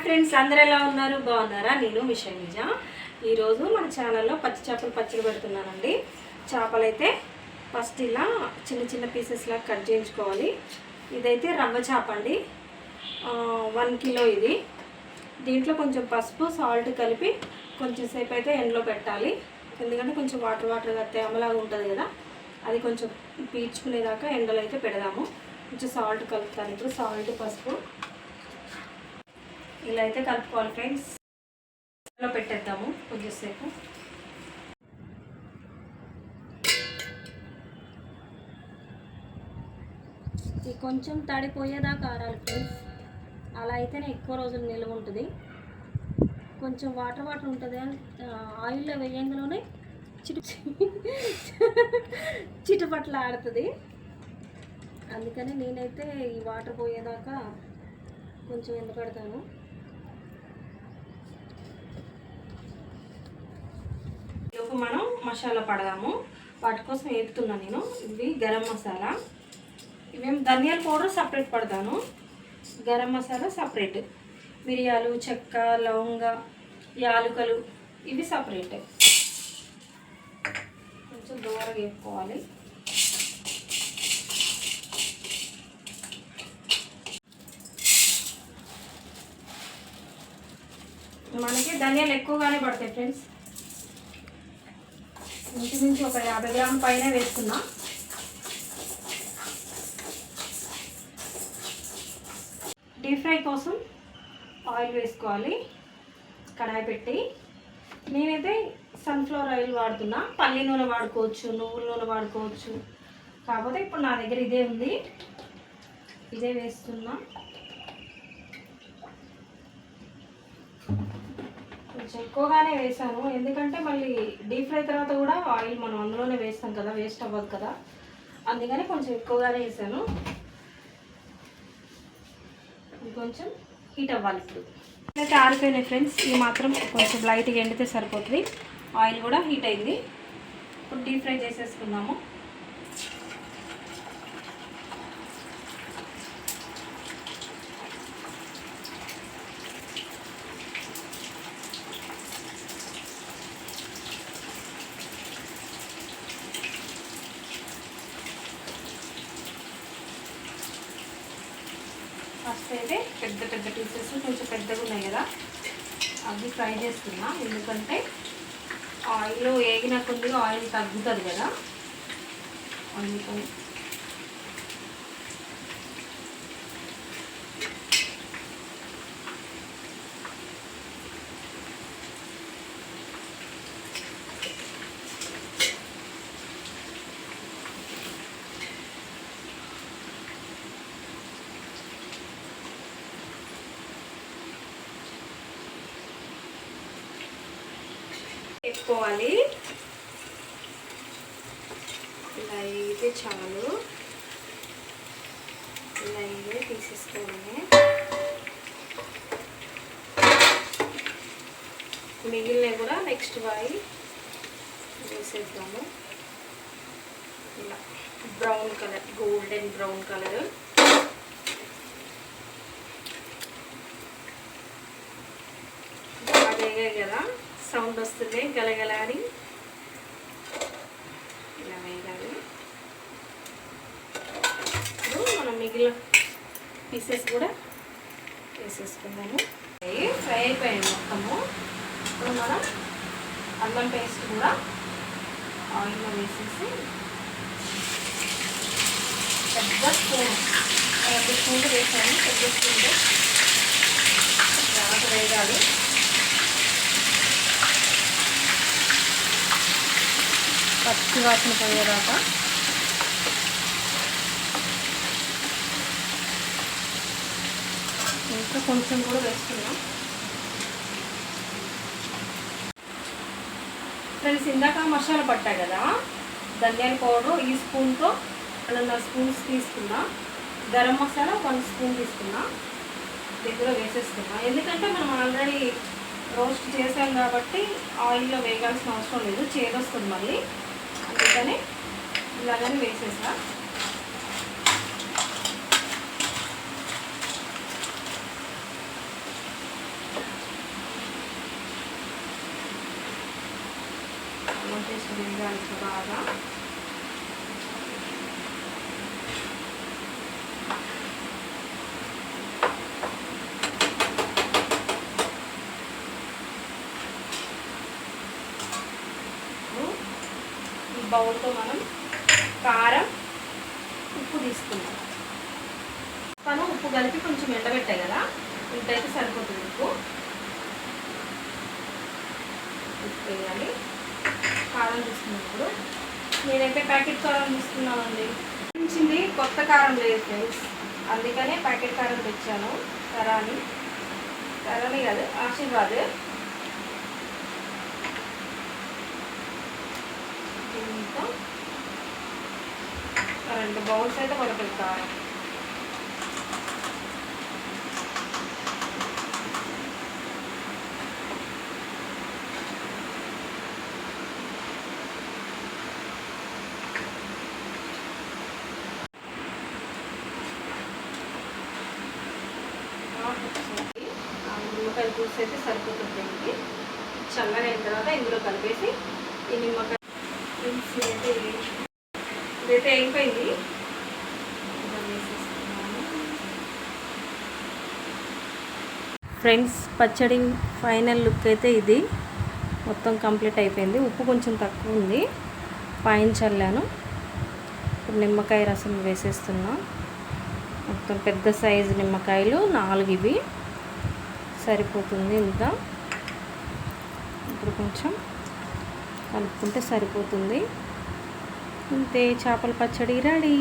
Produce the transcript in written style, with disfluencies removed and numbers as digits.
Friends, అందరూ ఎలా ఉన్నారు? బాగున్నారా? నేను మీ శైలజ. ఈరోజు మన ఛానల్లో పచ్చి చేపలు పచ్చడి పెడుతున్నానండి. చేపలు అయితే ఫస్ట్ ఇలా చిన్న చిన్న పీసెస్లా కట్ చేయించుకోవాలి. ఇదైతే రవ్వ చేప అండి, 1 కిలో ఇది. దీంట్లో కొంచెం పసుపు సాల్ట్ కలిపి కొంచెం సేపు అయితే ఎండలో పెట్టాలి. ఎందుకంటే కొంచెం వాటర్గా తేమలాగా ఉంటుంది కదా, అది కొంచెం పీల్చుకునేదాకా ఎండలో అయితే పెడదాము. కొంచెం సాల్ట్ కలుపుతాను. ఇప్పుడు సాల్ట్ పసుపు ఇలా అయితే కలుపుకోవాలి ఫ్రెండ్స్. ఇందులో పెట్టేద్దాము కొంచెంసేపు. ఇది కొంచెం తడిపోయేదాకా ఆరాలి ఫ్రెండ్స్. అలా అయితేనే ఎక్కువ రోజులు నిల్వ ఉంటుంది. కొంచెం వాటర్ ఉంటుంది. ఆయిల్లో వేయంగానే చిటపట్ల ఆడుతుంది. అందుకని నేనైతే ఈ వాటర్ పోయేదాకా కొంచెం ఎండ పెడతాను. ఈలోపు మనం మసాలా పడదాము. వాటి కోసం వేపుతున్నా నేను. ఇవి గరం మసాలా, ఇవేం ధనియాల పౌడర్ సపరేట్ పడతాను, గరం మసాలా సపరేట్, మిరియాలు, చెక్క, లవంగ, యాలుకలు ఇవి సపరేట్. కొంచెం దూరంగా వేపుకోవాలి. మనకి ధనియాలు ఎక్కువగానే పడతాయి ఫ్రెండ్స్. ఇంచుమించు ఒక 50 గ్రాముల పైన వేసుకున్నా. డీప్ ఫ్రై కోసం ఆయిల్ వేసుకోవాలి. కడాయి పెట్టి నేనైతే సన్ఫ్లవర్ ఆయిల్ వాడుతున్నా. పల్లి నూనె వాడుకోవచ్చు, నువ్వుల నూనె వాడుకోవచ్చు. కాకపోతే ఇప్పుడు నా దగ్గర ఇదే ఉంది, ఇదే వేస్తున్నా. కొంచెం ఎక్కువగానే వేసాను, ఎందుకంటే మళ్ళీ డీప్ ఫ్రై తర్వాత కూడా ఆయిల్ మనం అందులోనే వేస్తాం కదా, వేస్ట్ అవ్వదు కదా, అందుకని కొంచెం ఎక్కువగానే వేసాను. ఇది కొంచెం హీట్ అవ్వాలి. ఇప్పుడు అయితే ఆరిపోయినాయి ఫ్రెండ్స్. ఈ మాత్రం కొంచెం లైట్గా ఎండితే సరిపోతుంది. ఆయిల్ కూడా హీట్ అయింది. ఇప్పుడు డీప్ ఫ్రై చేసేసుకుందాము. ఫస్ట్ అయితే పెద్ద పీసెస్ కొంచెం పెద్దగా ఉన్నాయి కదా, అవి ఫ్రై చేస్తున్నా. ఎందుకంటే ఆయిల్లో వేగిన కొద్దిగా ఆయిల్ తగ్గుతుంది కదా, అందుకని. వేసుకోవాలి. ఇలా అయితే చాలు, ఇలా అయితే తీసేసుకోవాలి. మిగిలినవి కూడా నెక్స్ట్ వాయి వేసేద్దాము. ఇలా brown colour, golden brown colour. బాగా కదా, సౌండ్ వస్తుంది గలగల అని. ఇలా వేయాలి. ఇప్పుడు మనం మిగిలిన పీసెస్ కూడా వేసేసుకుందాము. ఫ్రై అయిపోయాయి మొత్తము. ఇప్పుడు మనం అల్లం పేస్ట్ కూడా ఆయిల్లో వేసేసి పెద్ద స్పూన్ వేసాను. పెద్ద స్పూన్లో బాగా వేయాలి. పచ్చి వాసన పోయేదాకా. ఇంకా కొంచెం కూడా వేస్తున్నాం ఫ్రెండ్స్. ఇందాక మసాలా పట్టా కదా, ధనియాల పౌడర్ ఈ స్పూన్తో 1.5 స్పూన్స్ తీసుకున్నా, గరం మసాలా 1 స్పూన్ తీసుకున్నా. దగ్గర వేసేస్తున్నా. ఎందుకంటే మనం ఆల్రెడీ రోస్ట్ చేసాం కాబట్టి ఆయిల్లో వేయాల్సిన అవసరం లేదు, చేదొస్తుంది మళ్ళీ. అందుకని ఇలాగని వేసేసా. పేస్ట్ వేయాలి బాగా. ఈ బౌల్తో మనం కారం, ఉప్పు తీసుకుందాం. ఉప్పు కలిపి కొంచెం ఎండబెట్టాయి కదా, ఇంతైతే సరిపోతుంది. ఉప్పు వేయాలి. కారం తీసుకున్నప్పుడు నేనైతే ప్యాకెట్ కారం తీసుకున్నానండి. తెచ్చింది కొత్త కారం లేదు ఫ్రెండ్స్, అందుకనే ప్యాకెట్ కారం తెచ్చాను. కరాని కాదు, ఆశీర్వాద్. దీంతో 2 బౌల్స్ అయితే పడుతుంది కారం. నిమ్మకాయ జ్యూస్ అయితే సరిపోతుంది. దీనికి చల్లగా అయిన తర్వాత ఇందులో కలిపేసి ఈ నిమ్మకాయ ఇదైతే అయిపోయింది. ఫ్రెండ్స్, పచ్చడి ఫైనల్ లుక్ అయితే ఇది. మొత్తం కంప్లీట్ అయిపోయింది. ఉప్పు కొంచెం తక్కువ ఉంది, పైన చల్లాను. ఇప్పుడు నిమ్మకాయ రసం వేసేస్తున్నా. మొత్తం పెద్ద సైజు నిమ్మకాయలు 4 ఇవి సరిపోతుంది. ఇంకా ఇప్పుడు కొంచెం కలుపుకుంటే సరిపోతుంది. అంతే, చేపల పచ్చడి రెడీ.